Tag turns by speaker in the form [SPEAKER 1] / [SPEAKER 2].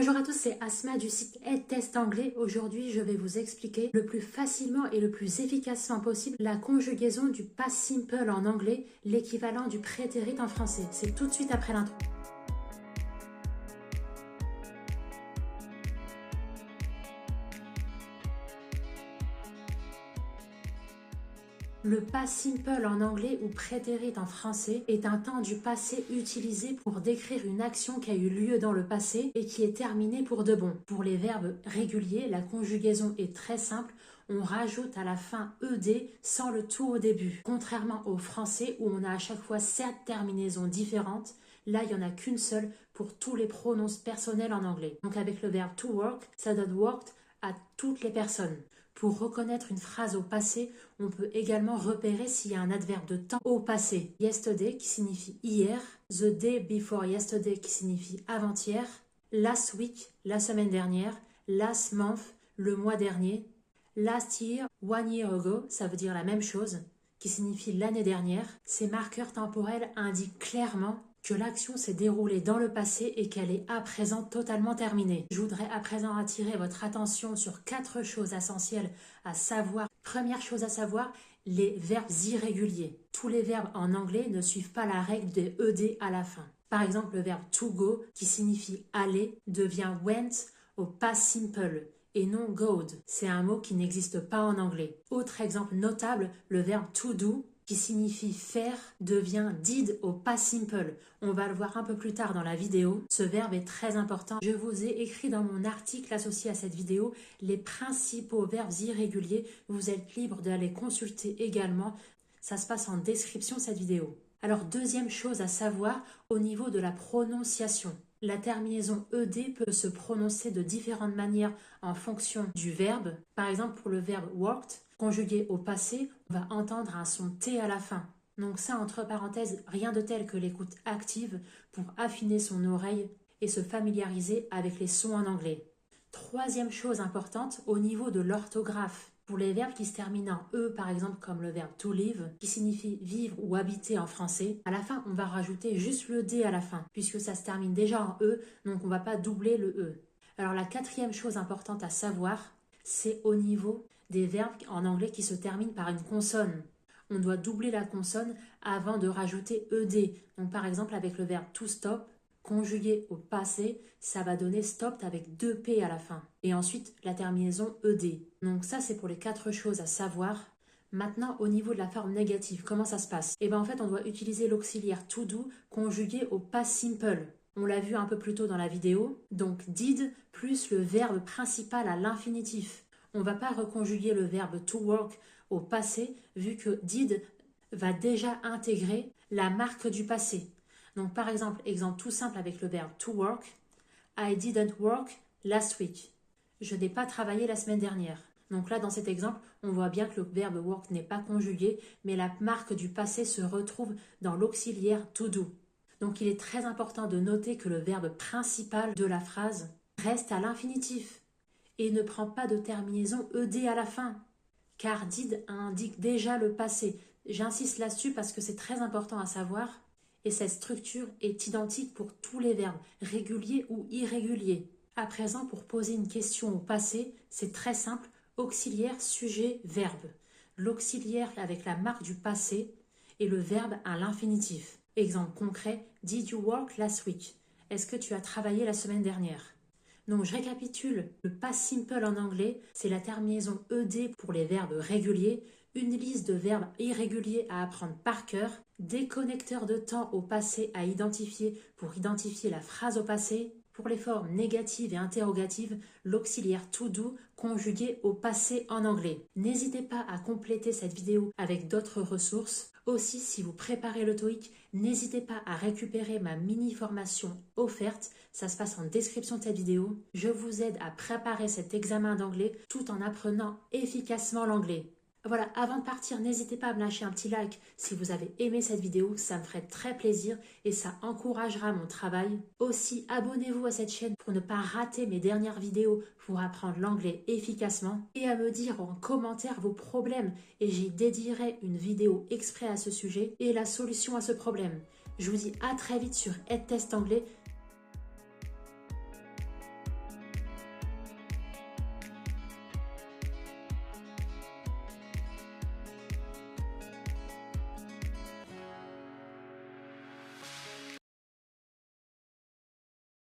[SPEAKER 1] Bonjour à tous, c'est Asma du site EdTest Anglais. Aujourd'hui, je vais vous expliquer le plus facilement et le plus efficacement possible la conjugaison du past simple en anglais, l'équivalent du prétérit en français. C'est tout de suite après l'intro. Le past simple en anglais ou prétérit en français est un temps du passé utilisé pour décrire une action qui a eu lieu dans le passé et qui est terminée pour de bon. Pour les verbes réguliers, la conjugaison est très simple. On rajoute à la fin ED sans le tout au début. Contrairement au français où on a à chaque fois 7 terminaisons différentes, là il n'y en a qu'une seule pour tous les pronoms personnels en anglais. Donc avec le verbe to work, ça donne worked à toutes les personnes. Pour reconnaître une phrase au passé, on peut également repérer s'il y a un adverbe de temps au passé. Yesterday qui signifie hier, the day before yesterday qui signifie avant-hier, last week, la semaine dernière, last month, le mois dernier, last year, 1 year ago, ça veut dire la même chose, qui signifie l'année dernière. Ces marqueurs temporels indiquent clairement que l'action s'est déroulée dans le passé et qu'elle est à présent totalement terminée. Je voudrais à présent attirer votre attention sur 4 choses essentielles à savoir. Première chose à savoir, les verbes irréguliers. Tous les verbes en anglais ne suivent pas la règle des ED à la fin. Par exemple, le verbe to go, qui signifie aller, devient went au past simple et non goed. C'est un mot qui n'existe pas en anglais. Autre exemple notable, le verbe to do, qui signifie faire, devient did au past simple. On va le voir un peu plus tard dans la vidéo. Ce verbe est très important. Je vous ai écrit dans mon article associé à cette vidéo les principaux verbes irréguliers. Vous êtes libre d'aller consulter également. Ça se passe en description de cette vidéo. Alors, deuxième chose à savoir au niveau de la prononciation. La terminaison ED peut se prononcer de différentes manières en fonction du verbe. Par exemple, pour le verbe worked, conjugué au passé, on va entendre un son T à la fin. Donc ça, entre parenthèses, rien de tel que l'écoute active pour affiner son oreille et se familiariser avec les sons en anglais. Troisième chose importante, au niveau de l'orthographe. Pour les verbes qui se terminent en E, par exemple comme le verbe to live, qui signifie vivre ou habiter en français, à la fin, on va rajouter juste le D à la fin, puisque ça se termine déjà en E, donc on ne va pas doubler le E. Alors la quatrième chose importante à savoir, c'est au niveau des verbes en anglais qui se terminent par une consonne. On doit doubler la consonne avant de rajouter ED. Donc par exemple avec le verbe to stop, conjugué au passé, ça va donner stopped avec 2 P à la fin. Et ensuite, la terminaison ED. Donc ça, c'est pour les 4 choses à savoir. Maintenant, au niveau de la forme négative, comment ça se passe? Eh bien, en fait, on doit utiliser l'auxiliaire to do conjugué au past simple. On l'a vu un peu plus tôt dans la vidéo. Donc, did plus le verbe principal à l'infinitif. On ne va pas reconjuguer le verbe to work au passé, vu que did va déjà intégrer la marque du passé. Donc, par exemple, exemple tout simple avec le verbe to work. I didn't work last week. Je n'ai pas travaillé la semaine dernière. Donc là, dans cet exemple, on voit bien que le verbe work n'est pas conjugué, mais la marque du passé se retrouve dans l'auxiliaire to do. Donc, il est très important de noter que le verbe principal de la phrase reste à l'infinitif et ne prend pas de terminaison ED à la fin, car did indique déjà le passé. J'insiste là-dessus parce que c'est très important à savoir. Et cette structure est identique pour tous les verbes, réguliers ou irréguliers. À présent, pour poser une question au passé, c'est très simple, auxiliaire, sujet, verbe. L'auxiliaire avec la marque du passé et le verbe à l'infinitif. Exemple concret, did you work last week? Est-ce que tu as travaillé la semaine dernière? Donc je récapitule, le past simple en anglais, c'est la terminaison ED pour les verbes réguliers, une liste de verbes irréguliers à apprendre par cœur, des connecteurs de temps au passé à identifier pour identifier la phrase au passé. Pour les formes négatives et interrogatives, l'auxiliaire to do conjugué au passé en anglais. N'hésitez pas à compléter cette vidéo avec d'autres ressources. Aussi, si vous préparez le TOEIC, n'hésitez pas à récupérer ma mini-formation offerte. Ça se passe en description de cette vidéo. Je vous aide à préparer cet examen d'anglais tout en apprenant efficacement l'anglais. Voilà, avant de partir, n'hésitez pas à me lâcher un petit like si vous avez aimé cette vidéo, ça me ferait très plaisir et ça encouragera mon travail. Aussi, abonnez-vous à cette chaîne pour ne pas rater mes dernières vidéos pour apprendre l'anglais efficacement et à me dire en commentaire vos problèmes et j'y dédierai une vidéo exprès à ce sujet et la solution à ce problème. Je vous dis à très vite sur EdTest Anglais.